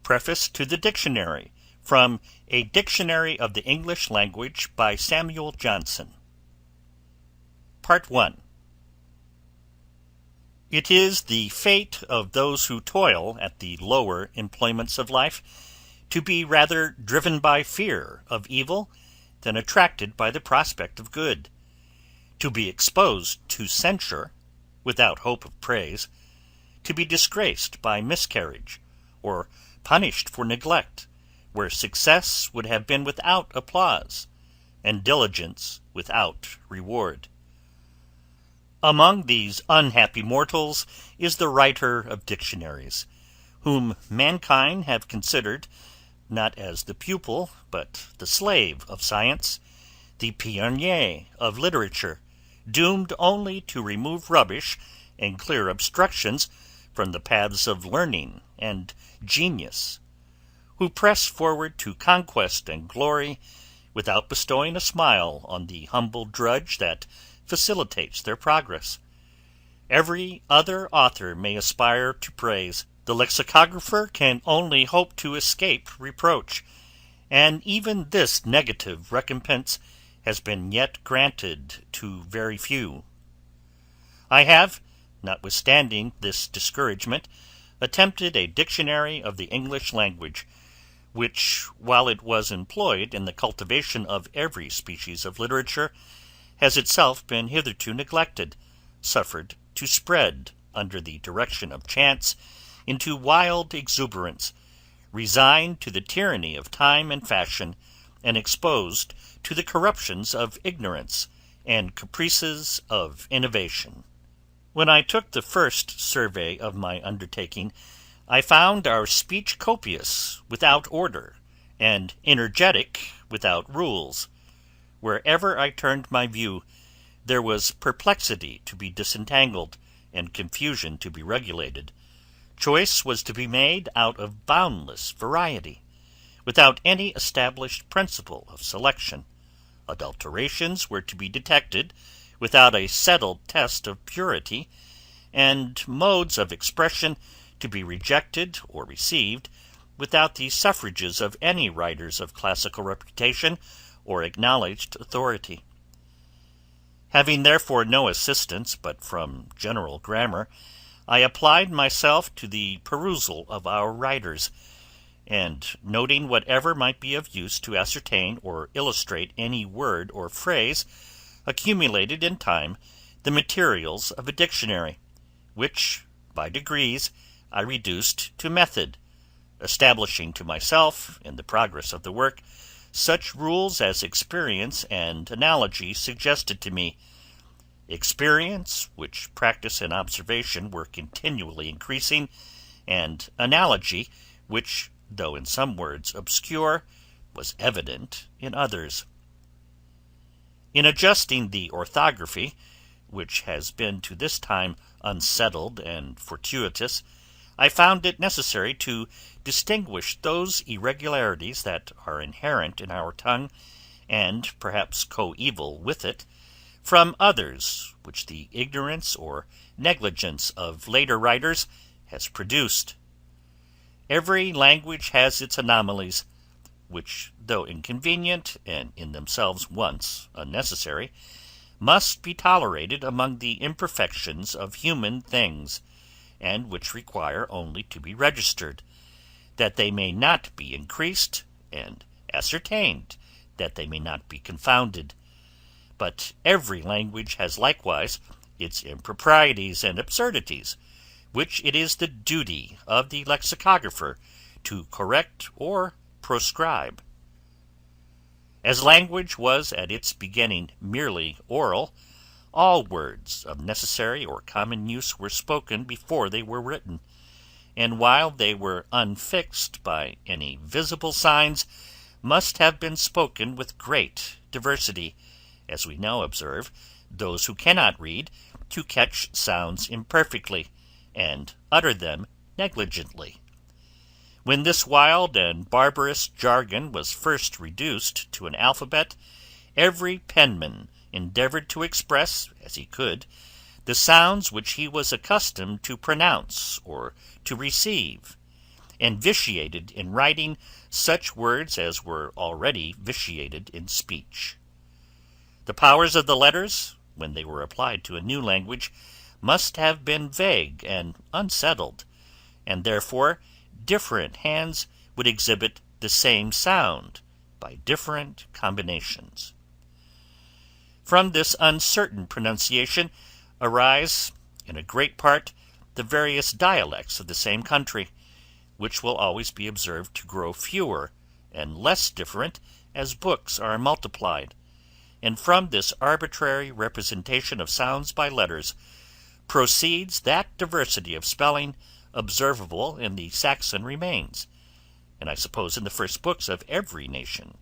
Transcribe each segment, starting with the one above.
Preface to the Dictionary, from A Dictionary of the English Language by Samuel Johnson. Part 1. It is the fate of those who toil at the lower employments of life to be rather driven by fear of evil than attracted by the prospect of good, to be exposed to censure without hope of praise, to be disgraced by miscarriage, or punished for neglect, where success would have been without applause, and diligence without reward. Among these unhappy mortals is the writer of dictionaries, whom mankind have considered, not as the pupil, but the slave of science, the pionnier of literature, doomed only to remove rubbish and clear obstructions from the paths of learning and genius, who press forward to conquest and glory without bestowing a smile on the humble drudge that facilitates their progress. Every other author may aspire to praise. The lexicographer can only hope to escape reproach, and even this negative recompense has been yet granted to very few. I have, notwithstanding this discouragement, attempted a dictionary of the English language, which, while it was employed in the cultivation of every species of literature, has itself been hitherto neglected, suffered to spread under the direction of chance into wild exuberance, resigned to the tyranny of time and fashion, and exposed to the corruptions of ignorance and caprices of innovation. When I took the first survey of my undertaking, I found our speech copious without order, and energetic without rules. Wherever I turned my view, there was perplexity to be disentangled, and confusion to be regulated. Choice was to be made out of boundless variety, without any established principle of selection. Adulterations were to be detected without a settled test of purity, and modes of expression to be rejected or received without the suffrages of any writers of classical reputation or acknowledged authority. Having therefore no assistance but from general grammar, I applied myself to the perusal of our writers, and noting whatever might be of use to ascertain or illustrate any word or phrase, accumulated in time the materials of a dictionary, which, by degrees, I reduced to method, establishing to myself, in the progress of the work, such rules as experience and analogy suggested to me. Experience, which practice and observation were continually increasing, and analogy, which, though in some words obscure, was evident in others. In adjusting the orthography, which has been to this time unsettled and fortuitous, I found it necessary to distinguish those irregularities that are inherent in our tongue, and perhaps coeval with it, from others which the ignorance or negligence of later writers has produced. Every language has its anomalies, which, though inconvenient and in themselves once unnecessary, must be tolerated among the imperfections of human things, and which require only to be registered, that they may not be increased, and ascertained, that they may not be confounded. But every language has likewise its improprieties and absurdities, which it is the duty of the lexicographer to correct or proscribe. As language was at its beginning merely oral, all words of necessary or common use were spoken before they were written, and while they were unfixed by any visible signs, must have been spoken with great diversity, as we now observe those who cannot read to catch sounds imperfectly, and utter them negligently. When this wild and barbarous jargon was first reduced to an alphabet, every penman endeavored to express, as he could, the sounds which he was accustomed to pronounce or to receive, and vitiated in writing such words as were already vitiated in speech. The powers of the letters, when they were applied to a new language, must have been vague and unsettled, and therefore different hands would exhibit the same sound by different combinations. From this uncertain pronunciation arise, in a great part, the various dialects of the same country, which will always be observed to grow fewer and less different as books are multiplied, and from this arbitrary representation of sounds by letters proceeds that diversity of spelling observable in the Saxon remains, and I suppose in the first books of every nation,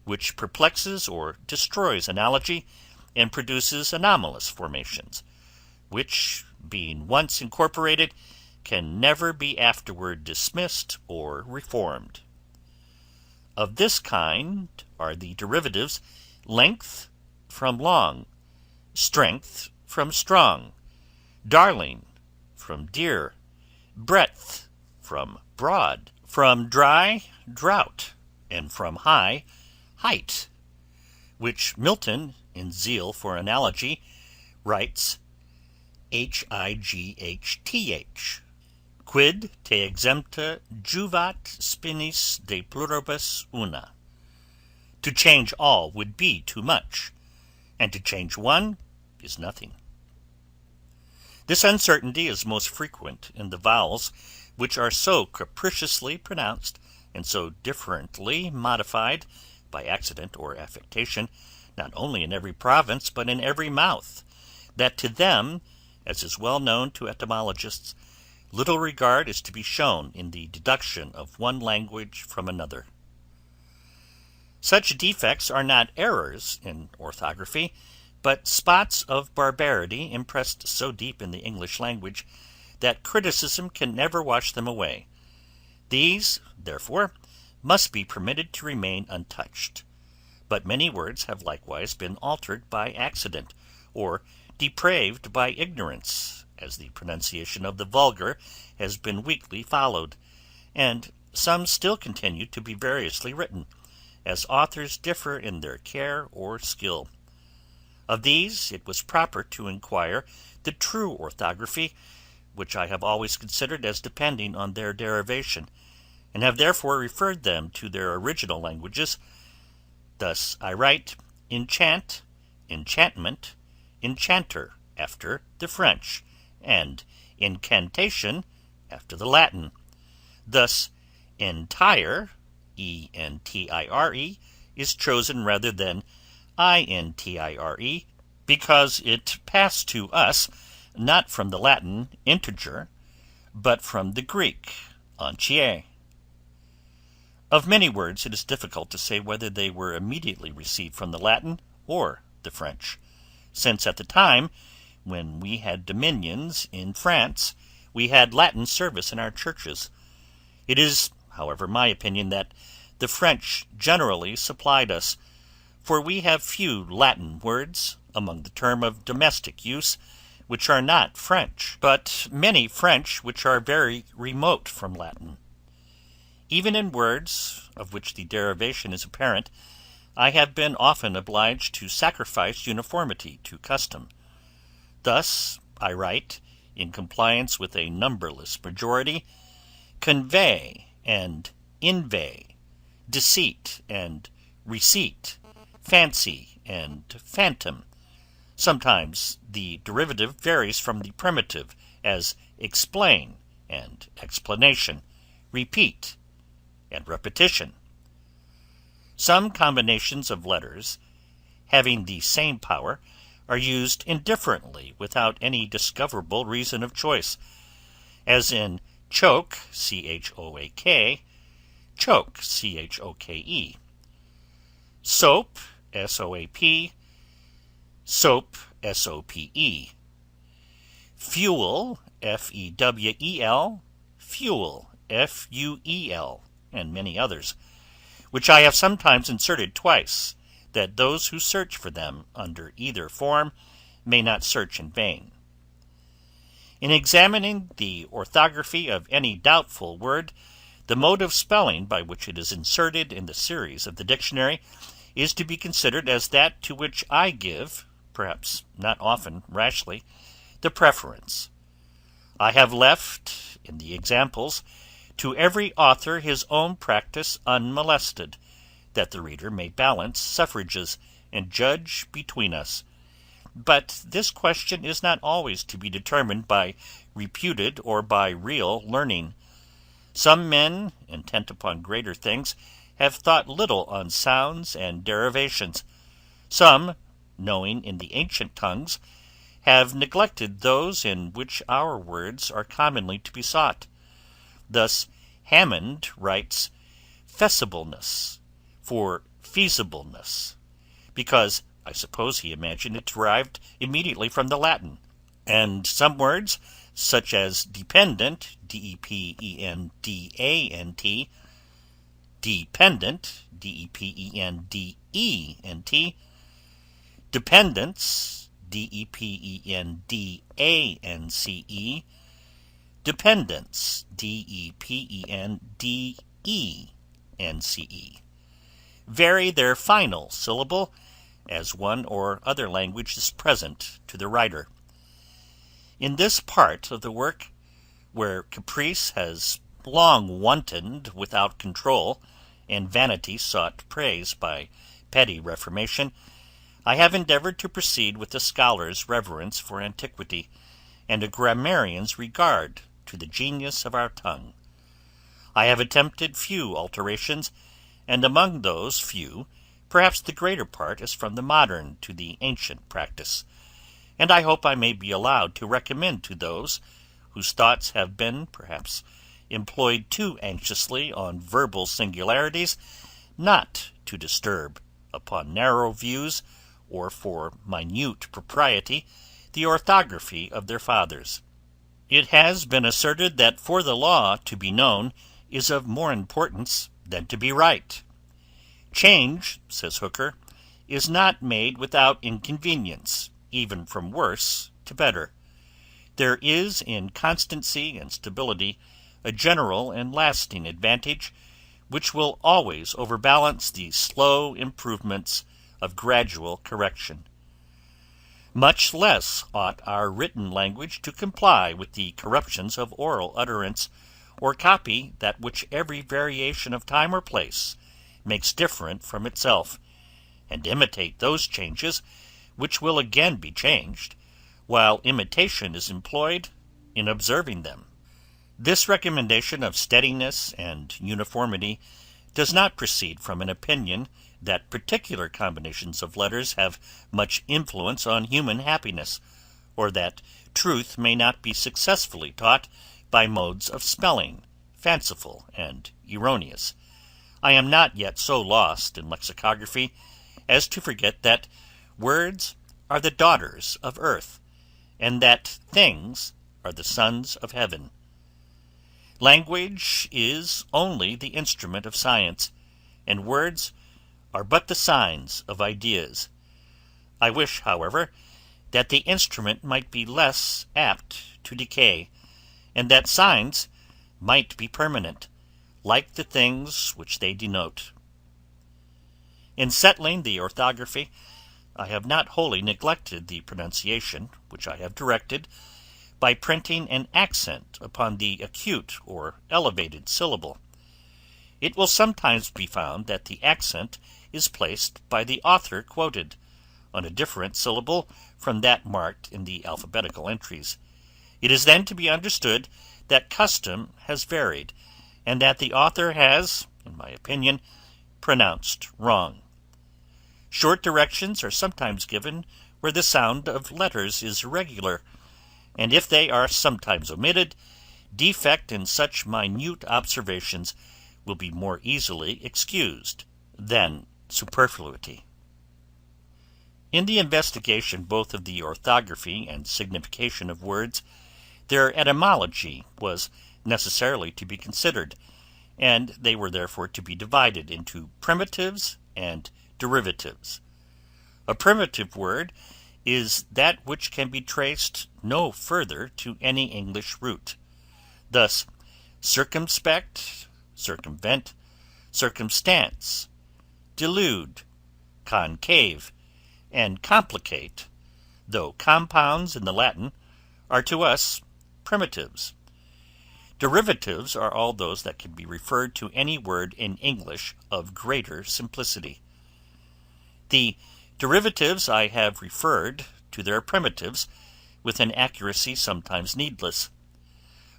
which perplexes or destroys analogy and produces anomalous formations, which, being once incorporated, can never be afterward dismissed or reformed. Of this kind are the derivatives length from long, strength from strong, darling from dear, breadth from broad, from dry, drought, and from high, height, which Milton, in zeal for analogy, writes highdh, quid te exempta juvat spinis de pluribus una. To change all would be too much, and to change one is nothing. This uncertainty is most frequent in the vowels, which are so capriciously pronounced and so differently modified by accident or affectation, not only in every province but in every mouth, that to them, as is well known to etymologists, little regard is to be shown in the deduction of one language from another. Such defects are not errors in orthography, but spots of barbarity impressed so deep in the English language that criticism can never wash them away. These, therefore, must be permitted to remain untouched. But many words have likewise been altered by accident, or depraved by ignorance, as the pronunciation of the vulgar has been weakly followed, and some still continue to be variously written, as authors differ in their care or skill. Of these it was proper to inquire the true orthography, which I have always considered as depending on their derivation, and have therefore referred them to their original languages. Thus I write enchant, enchantment, enchanter after the French, and incantation after the Latin. Thus entire, entire, is chosen rather than intire, because it passed to us not from the Latin integer, but from the Greek entier. Of many words it is difficult to say whether they were immediately received from the Latin or the French, since at the time when we had dominions in France we had Latin service in our churches. It is, however, my opinion that the French generally supplied us, for we have few Latin words among the term of domestic use which are not French, but many French which are very remote from Latin. Even in words of which the derivation is apparent, I have been often obliged to sacrifice uniformity to custom. Thus I write, in compliance with a numberless majority, convey and inveigh, deceit and receipt, fancy and phantom. Sometimes the derivative varies from the primitive, as explain and explanation, repeat and repetition. Some combinations of letters, having the same power, are used indifferently without any discoverable reason of choice, as in choke, choak, choke, choke, soap, soap, soap, sope, fuel, fewel, fuel, fuel, and many others, which I have sometimes inserted twice, that those who search for them under either form may not search in vain. In examining the orthography of any doubtful word, The mode of spelling by which it is inserted in the series of the dictionary is to be considered as that to which I give, perhaps not often rashly, the preference. I have left, in the examples, to every author his own practice unmolested, that the reader may balance suffrages and judge between us. But this question is not always to be determined by reputed or by real learning. Some men, intent upon greater things, have thought little on sounds and derivations. Some, knowing in the ancient tongues, have neglected those in which our words are commonly to be sought. Thus Hammond writes feasibleness for feasibleness, because I suppose he imagined it derived immediately from the Latin, and some words, such as dependent, dependant, dependent, dependent, dependence, dependance, dependence, dependence, vary their final syllable as one or other language is present to the writer. In this part of the work, where caprice has long wantoned without control, and vanity sought praise by petty reformation, I have endeavored to proceed with a scholar's reverence for antiquity, and a grammarian's regard to the genius of our tongue. I have attempted few alterations, and among those few, perhaps the greater part is from the modern to the ancient practice, and I hope I may be allowed to recommend to those whose thoughts have been, perhaps, employed too anxiously on verbal singularities, not to disturb, upon narrow views, or for minute propriety, the orthography of their fathers. It has been asserted that for the law to be known is of more importance than to be right. Change, says Hooker, is not made without inconvenience, even from worse to better. There is in constancy and stability a general and lasting advantage, which will always overbalance the slow improvements of gradual correction. Much less ought our written language to comply with the corruptions of oral utterance, or copy that which every variation of time or place makes different from itself, and imitate those changes which will again be changed, while imitation is employed in observing them. This recommendation of steadiness and uniformity does not proceed from an opinion that particular combinations of letters have much influence on human happiness, or that truth may not be successfully taught by modes of spelling, fanciful and erroneous. I am not yet so lost in lexicography as to forget that words are the daughters of earth, and that things are the sons of heaven. Language is only the instrument of science, and words are but the signs of ideas. I wish, however, that the instrument might be less apt to decay, and that signs might be permanent, like the things which they denote. In settling the orthography, I have not wholly neglected the pronunciation, which I have directed, by printing an accent upon the acute or elevated syllable. It will sometimes be found that the accent is placed by the author quoted, on a different syllable from that marked in the alphabetical entries. It is then to be understood that custom has varied, and that the author has, in my opinion, pronounced wrong. Short directions are sometimes given where the sound of letters is irregular, and if they are sometimes omitted, defect in such minute observations will be more easily excused than superfluity. In the investigation both of the orthography and signification of words, their etymology was necessarily to be considered, and they were therefore to be divided into primitives and derivatives. A primitive word is that which can be traced no further to any English root. Thus, circumspect circumvent, circumstance, delude, concave, and complicate, though compounds in the Latin, are to us primitives. Derivatives are all those that can be referred to any word in English of greater simplicity. The derivatives I have referred to their primitives with an accuracy sometimes needless.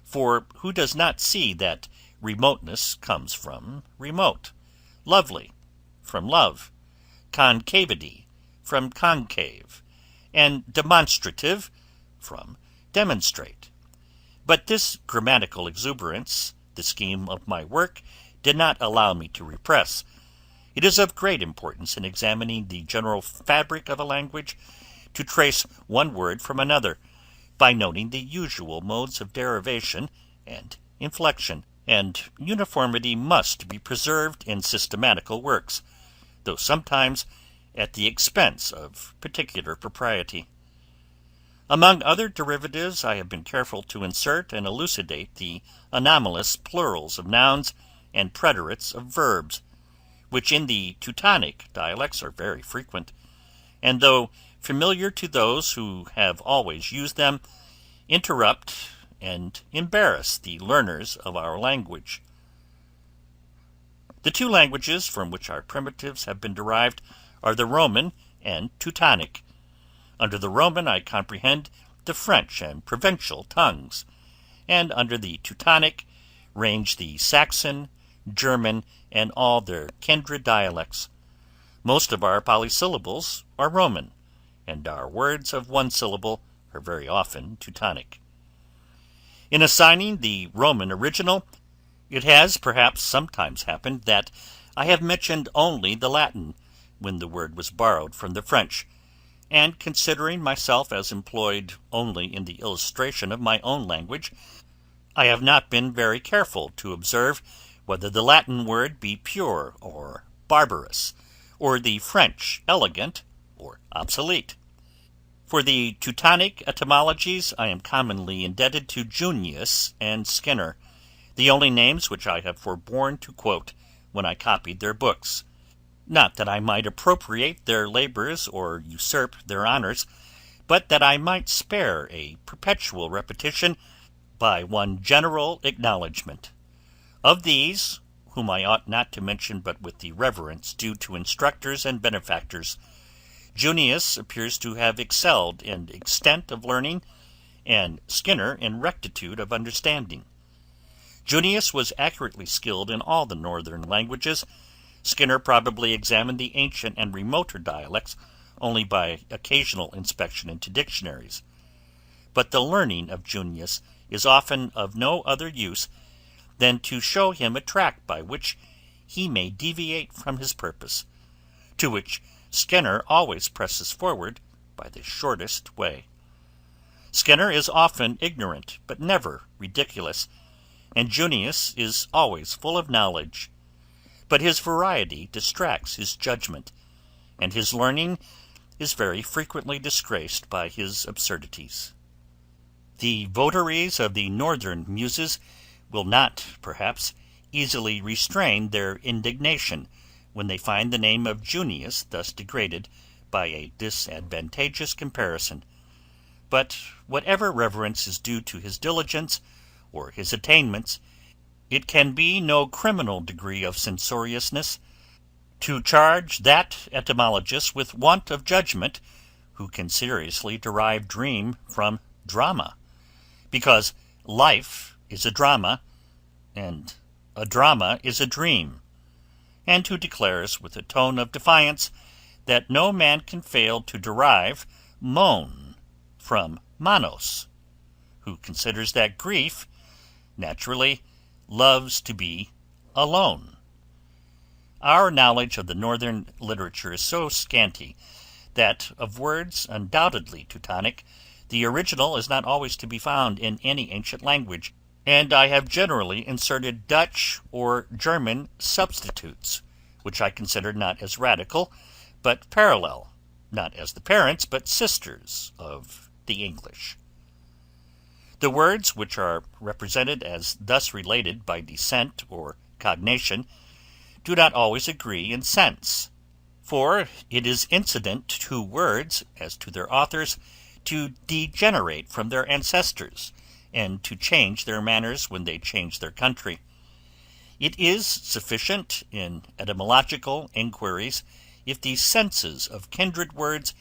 For who does not see that remoteness comes from remote, lovely from love, concavity from concave, and demonstrative from demonstrate? But this grammatical exuberance the scheme of my work did not allow me to repress. It is of great importance in examining the general fabric of a language to trace one word from another, by noting the usual modes of derivation and inflection, and uniformity must be preserved in systematical works, though sometimes at the expense of particular propriety. Among other derivatives, I have been careful to insert and elucidate the anomalous plurals of nouns and preterites of verbs, which in the Teutonic dialects are very frequent, and though familiar to those who have always used them, interrupt and embarrass the learners of our language. The two languages from which our primitives have been derived are the Roman and Teutonic. Under the Roman I comprehend the French and Provençal tongues, and under the Teutonic range the Saxon, German, and all their kindred dialects. Most of our polysyllables are Roman, and our words of one syllable are very often Teutonic. In assigning the Roman original, it has perhaps sometimes happened that I have mentioned only the Latin, when the word was borrowed from the French, and considering myself as employed only in the illustration of my own language, I have not been very careful to observe whether the Latin word be pure or barbarous, or the French elegant or obsolete. For the Teutonic etymologies I am commonly indebted to Junius and Skinner, the only names which I have forborne to quote when I copied their books, not that I might appropriate their labors or usurp their honors, but that I might spare a perpetual repetition by one general acknowledgment. Of these, whom I ought not to mention but with the reverence due to instructors and benefactors, Junius appears to have excelled in extent of learning, and Skinner in rectitude of understanding. Junius was accurately skilled in all the northern languages. Skinner probably examined the ancient and remoter dialects only by occasional inspection into dictionaries. But the learning of Junius is often of no other use than to show him a track by which he may deviate from his purpose, to which Skinner always presses forward by the shortest way. Skinner is often ignorant, but never ridiculous, and Junius is always full of knowledge, but his variety distracts his judgment, and his learning is very frequently disgraced by his absurdities. The votaries of the northern muses will not, perhaps, easily restrain their indignation when they find the name of Junius thus degraded by a disadvantageous comparison. But whatever reverence is due to his diligence or his attainments, it can be no criminal degree of censoriousness to charge that etymologist with want of judgment who can seriously derive dream from drama, because life is a drama, and a drama is a dream, and who declares with a tone of defiance that no man can fail to derive mon from manos, who considers that grief naturally loves to be alone. Our knowledge of the northern literature is so scanty that of words undoubtedly Teutonic, the original is not always to be found in any ancient language, and I have generally inserted Dutch or German substitutes, which I consider not as radical, but parallel, not as the parents, but sisters of the English. The words which are represented as thus related by descent or cognation, do not always agree in sense, for it is incident to words, as to their authors, to degenerate from their ancestors, and to change their manners when they change their country. It is sufficient in etymological inquiries if the senses of kindred words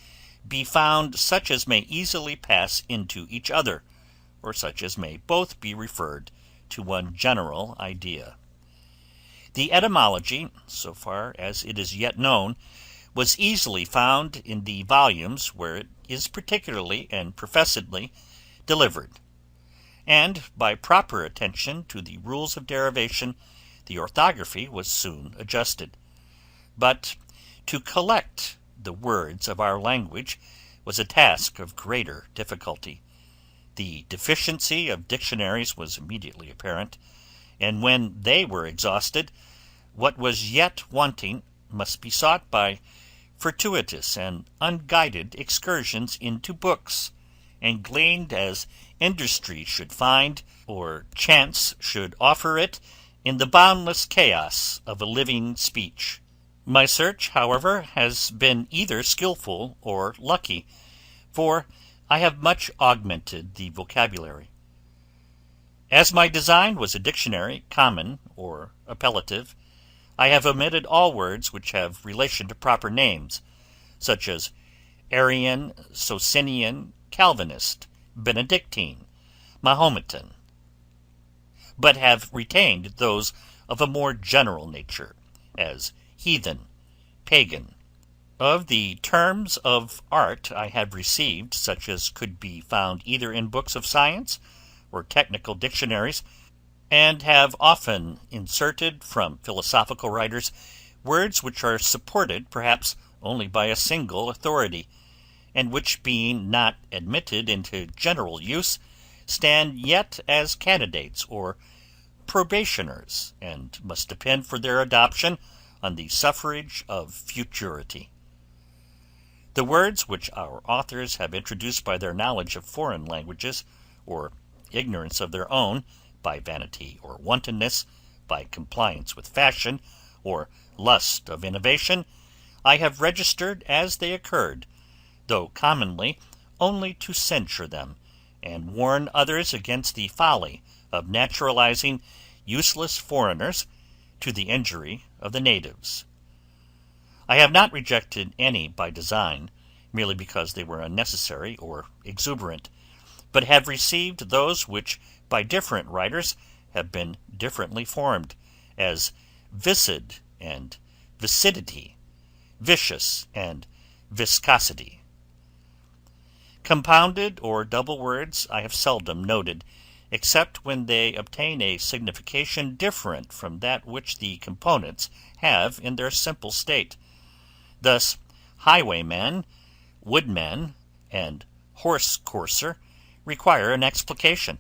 be found such as may easily pass into each other, or such as may both be referred to one general idea. The etymology, so far as it is yet known, was easily found in the volumes where it is particularly and professedly delivered, and by proper attention to the rules of derivation, the orthography was soon adjusted. But to collect the words of our language was a task of greater difficulty. The deficiency of dictionaries was immediately apparent, and when they were exhausted, what was yet wanting must be sought by fortuitous and unguided excursions into books, and gleaned as industry should find, or chance should offer it, in the boundless chaos of a living speech. My search, however, has been either skillful or lucky, for I have much augmented the vocabulary. As my design was a dictionary, common or appellative, I have omitted all words which have relation to proper names, such as Arian, Socinian, Calvinist, Benedictine, Mahometan, but have retained those of a more general nature, as heathen, pagan. Of the terms of art I have received such as could be found either in books of science or technical dictionaries, and have often inserted from philosophical writers words which are supported perhaps only by a single authority, and which being not admitted into general use, stand yet as candidates or probationers, and must depend for their adoption on the suffrage of futurity. The words which our authors have introduced by their knowledge of foreign languages, or ignorance of their own, by vanity or wantonness, by compliance with fashion, or lust of innovation, I have registered as they occurred, though commonly only to censure them, and warn others against the folly of naturalizing useless foreigners to the injury of the natives. I have not rejected any by design, merely because they were unnecessary or exuberant, but have received those which by different writers have been differently formed, as viscid and viscidity, vicious and viscosity. Compounded or double words I have seldom noted, except when they obtain a signification different from that which the components have in their simple state. Thus, highwayman, woodman, and horse courser require an explication,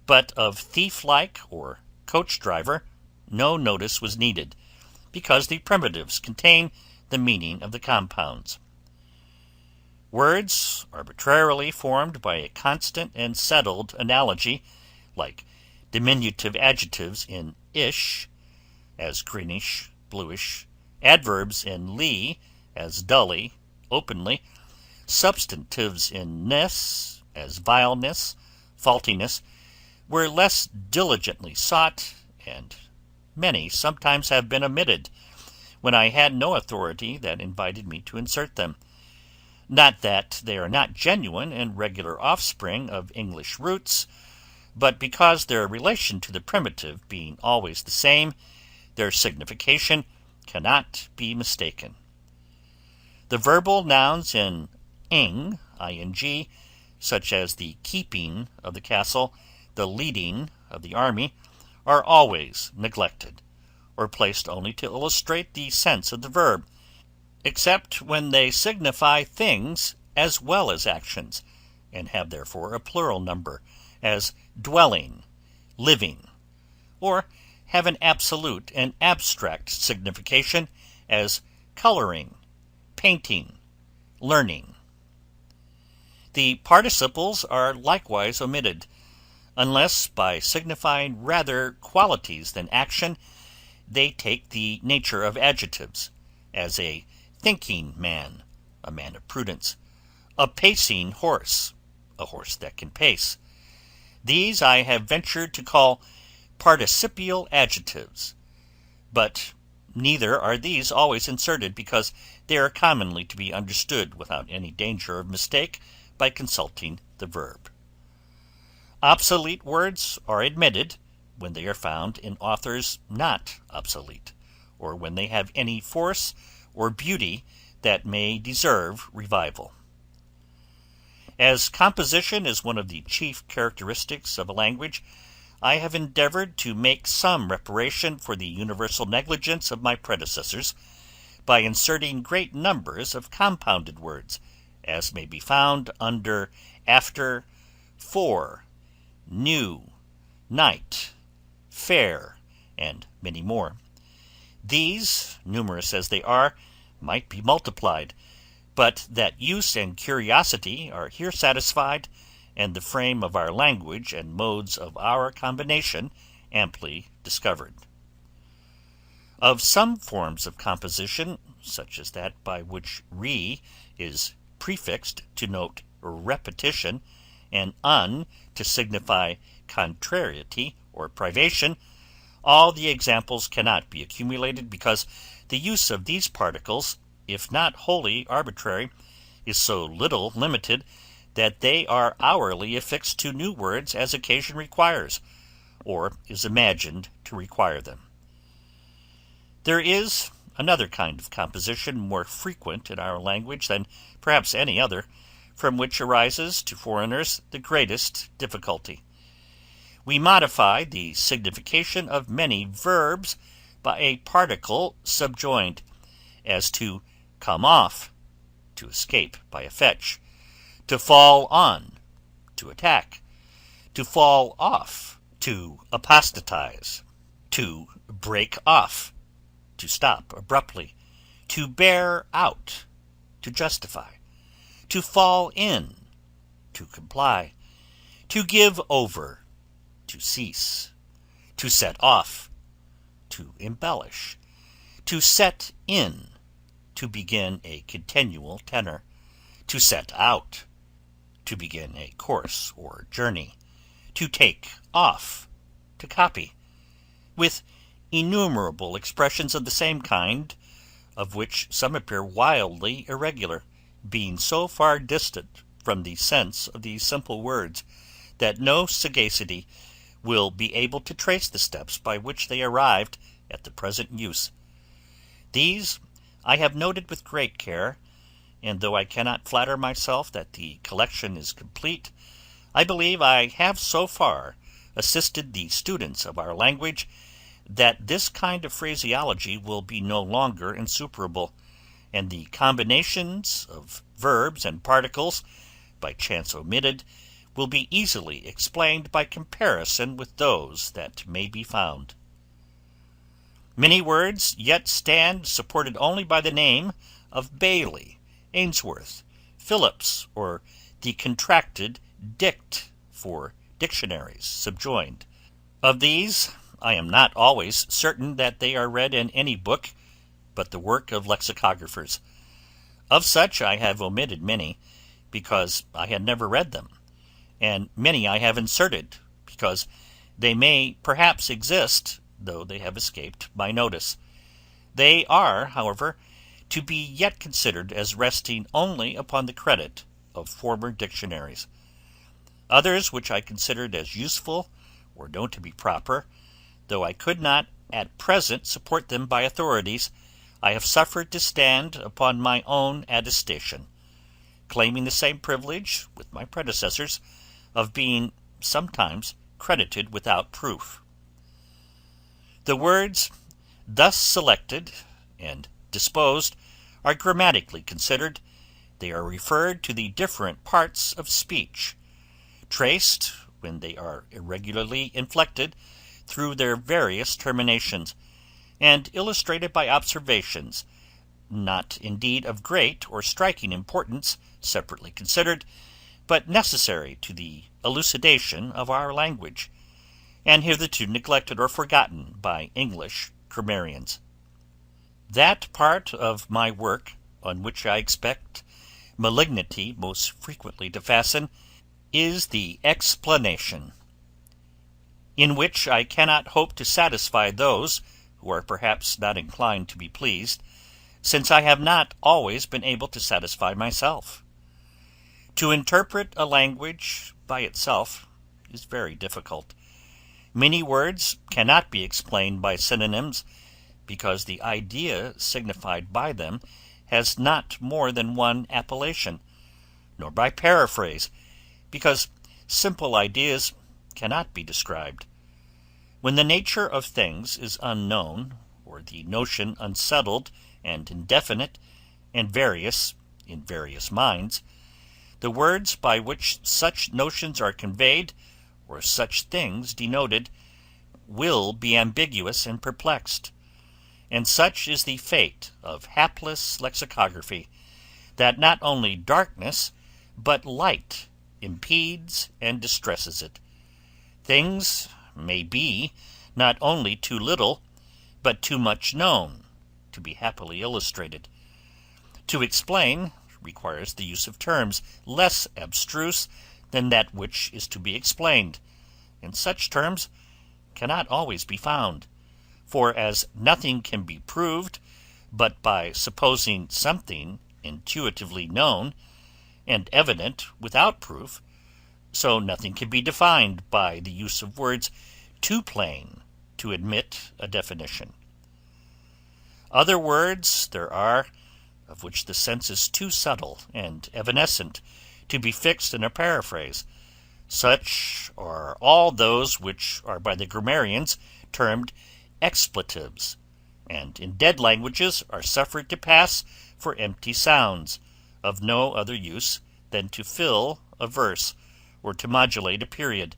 but of thief-like or coach-driver no notice was needed, because the primitives contain the meaning of the compounds. Words arbitrarily formed by a constant and settled analogy, like diminutive adjectives in ish, as greenish, bluish, adverbs in lee, as dully, openly, substantives in ness, as vileness, faultiness, were less diligently sought, and many sometimes have been omitted, when I had no authority that invited me to insert them. Not that they are not genuine and regular offspring of English roots, but because their relation to the primitive being always the same, their signification cannot be mistaken. The verbal nouns in ing, such as the keeping of the castle, the leading of the army, are always neglected, or placed only to illustrate the sense of the verb, except when they signify things as well as actions, and have therefore a plural number, as dwelling, living, or have an absolute and abstract signification, as coloring, painting, learning. The participles are likewise omitted, unless by signifying rather qualities than action, they take the nature of adjectives, as a thinking man, a man of prudence, a pacing horse, a horse that can pace. These I have ventured to call participial adjectives, but neither are these always inserted, because they are commonly to be understood without any danger of mistake by consulting the verb. Obsolete words are admitted when they are found in authors not obsolete, or when they have any force or beauty that may deserve revival. As composition is one of the chief characteristics of a language, I have endeavored to make some reparation for the universal negligence of my predecessors, by inserting great numbers of compounded words, as may be found under, after, for, new, night, fair, and many more. These, numerous as they are, might be multiplied, but that use and curiosity are here satisfied, and the frame of our language and modes of our combination amply discovered. Of some forms of composition, such as that by which re is prefixed to note repetition, and un to signify contrariety or privation, all the examples cannot be accumulated, because the use of these particles, if not wholly arbitrary, is so little limited that they are hourly affixed to new words as occasion requires, or is imagined to require them. There is another kind of composition more frequent in our language than perhaps any other, from which arises to foreigners the greatest difficulty. We modify the signification of many verbs by a particle subjoined, as to come off, to escape by a fetch, to fall on, to attack, to fall off, to apostatize, to break off, to stop abruptly, to bear out, to justify, to fall in, to comply, to give over, to cease, to set off, to embellish, to set in, to begin a continual tenor, to set out, to begin a course or journey, to take off, to copy, with innumerable expressions of the same kind, of which some appear wildly irregular, being so far distant from the sense of these simple words, that no sagacity will be able to trace the steps by which they arrived at the present use. These I have noted with great care, and though I cannot flatter myself that the collection is complete, I believe I have so far assisted the students of our language, that this kind of phraseology will be no longer insuperable, and the combinations of verbs and particles, by chance omitted, will be easily explained by comparison with those that may be found. Many words yet stand supported only by the name of Bailey, Ainsworth, Phillips, or the contracted dict for dictionaries subjoined. Of these, I am not always certain that they are read in any book but the work of lexicographers. Of such I have omitted many, because I had never read them, and many I have inserted, because they may perhaps exist, though they have escaped my notice. They are, however, to be yet considered as resting only upon the credit of former dictionaries. Others which I considered as useful, or known to be proper, though I could not at present support them by authorities, I have suffered to stand upon my own attestation, claiming the same privilege with my predecessors of being sometimes credited without proof. The words thus selected and disposed are grammatically considered. They are referred to the different parts of speech, traced, when they are irregularly inflected, through their various terminations, and illustrated by observations, not indeed of great or striking importance, separately considered, but necessary to the elucidation of our language, and hitherto neglected or forgotten by English grammarians. That part of my work on which I expect malignity most frequently to fasten is the explanation, in which I cannot hope to satisfy those who are perhaps not inclined to be pleased, since I have not always been able to satisfy myself. To interpret a language by itself is very difficult. Many words cannot be explained by synonyms, because the idea signified by them has not more than one appellation, nor by paraphrase, because simple ideas cannot be described. When the nature of things is unknown, or the notion unsettled and indefinite, and various in various minds, the words by which such notions are conveyed, or such things denoted, will be ambiguous and perplexed. And such is the fate of hapless lexicography, that not only darkness, but light impedes and distresses it. Things may be not only too little, but too much known, to be happily illustrated. To explain requires the use of terms less abstruse than that which is to be explained, and such terms cannot always be found. For as nothing can be proved but by supposing something intuitively known and evident without proof, so nothing can be defined by the use of words too plain to admit a definition. Other words there are of which the sense is too subtle and evanescent to be fixed in a paraphrase. Such are all those which are by the grammarians termed expletives, and in dead languages are suffered to pass for empty sounds, of no other use than to fill a verse, or to modulate a period,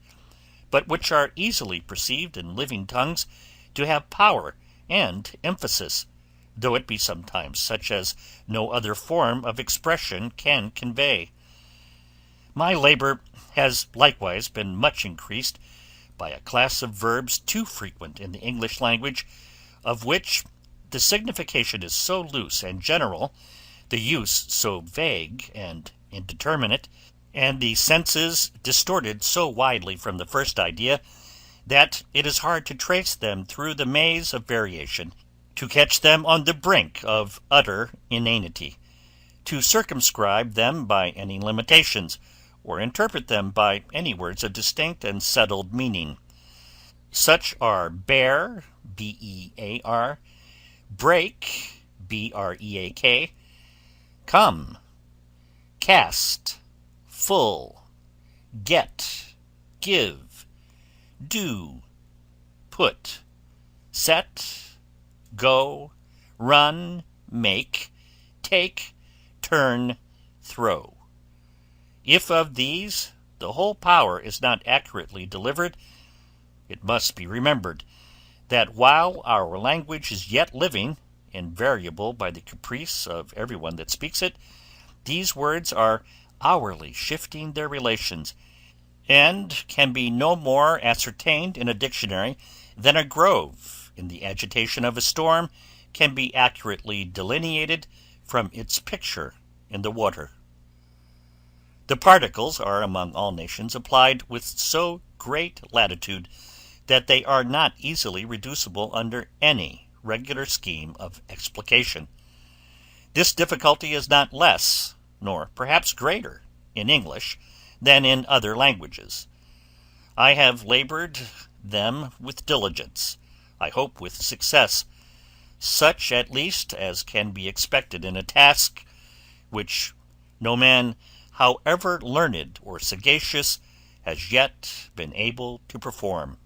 but which are easily perceived in living tongues to have power and emphasis, though it be sometimes such as no other form of expression can convey. My labor has likewise been much increased by a class of verbs too frequent in the English language, of which the signification is so loose and general, the use so vague and indeterminate, and the senses distorted so widely from the first idea, that it is hard to trace them through the maze of variation, to catch them on the brink of utter inanity, to circumscribe them by any limitations, or interpret them by any words of distinct and settled meaning. Such are bear, B-E-A-R, break, B-R-E-A-K, come, cast, full, get, give, do, put, set, go, run, make, take, turn, throw. If of these the whole power is not accurately delivered, it must be remembered that while our language is yet living, and variable by the caprice of every one that speaks it, these words are hourly shifting their relations, and can be no more ascertained in a dictionary than a grove in the agitation of a storm can be accurately delineated from its picture in the water. The particles are among all nations applied with so great latitude that they are not easily reducible under any regular scheme of explication. This difficulty is not less, nor perhaps greater, in English than in other languages. I have labored them with diligence, I hope with success, such at least as can be expected in a task which no man, however learned or sagacious, has yet been able to perform.